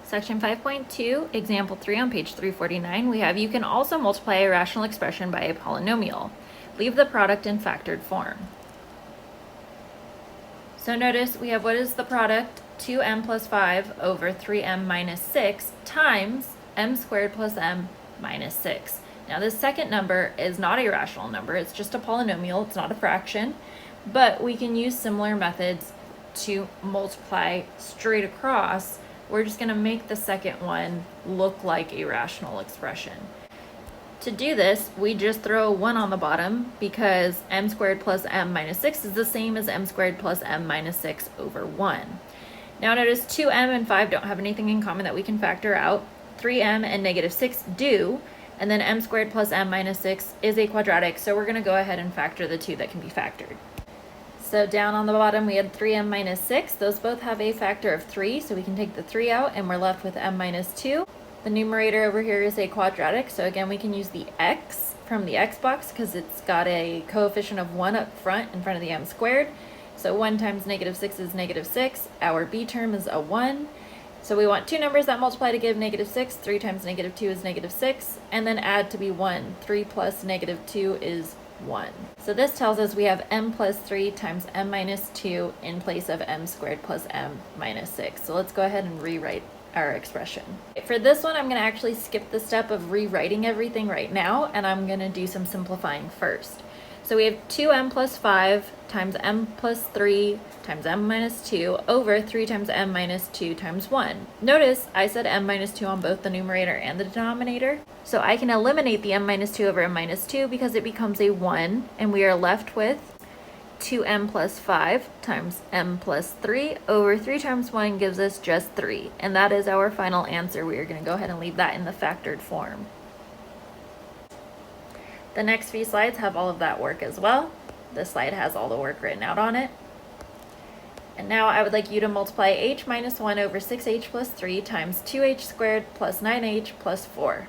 Section 5.2, example 3 on page 349, we have you can also multiply a rational expression by a polynomial. Leave the product in factored form. So notice we have what is the product? 2m plus 5 over 3m minus 6 times m squared plus m minus 6. Now this second number is not a rational number, it's just a polynomial, it's not a fraction, but we can use similar methods to multiply straight across. We're just going to make the second one look like a rational expression. To do this, we just throw a 1 on the bottom because m squared plus m minus 6 is the same as m squared plus m minus 6 over 1. Now notice 2m and 5 don't have anything in common that we can factor out. 3m and negative 6 do, and then m squared plus m minus 6 is a quadratic, so we're going to go ahead and factor the two that can be factored. So down on the bottom we had 3m minus 6. Those both have a factor of 3, so we can take the 3 out and we're left with m minus 2. The numerator over here is a quadratic, so again we can use the x from the x box because it's got a coefficient of 1 up front in front of the m squared. So 1 times negative 6 is negative 6. Our b term is a 1. So we want two numbers that multiply to give negative 6. 3 times negative 2 is negative 6. And then add to be 1. 3 plus negative 2 is 1. So this tells us we have m plus 3 times m minus 2 in place of m squared plus m minus 6. So let's go ahead and rewrite our expression. For this one, I'm going to actually skip the step of rewriting everything right now, and I'm going to do some simplifying first. So we have 2m plus 5 times m plus 3 times m minus 2 over 3 times m minus 2 times 1. Notice I said m minus 2 on both the numerator and the denominator. So I can eliminate the m minus 2 over m minus 2 because it becomes a 1, and we are left with 2m plus 5 times m plus 3 over 3 times 1 gives us just 3. And that is our final answer. We are going to go ahead and leave that in the factored form. The next few slides have all of that work as well. This slide has all the work written out on it. And now I would like you to multiply h minus 1 over 6h plus 3 times 2h squared plus 9h plus 4.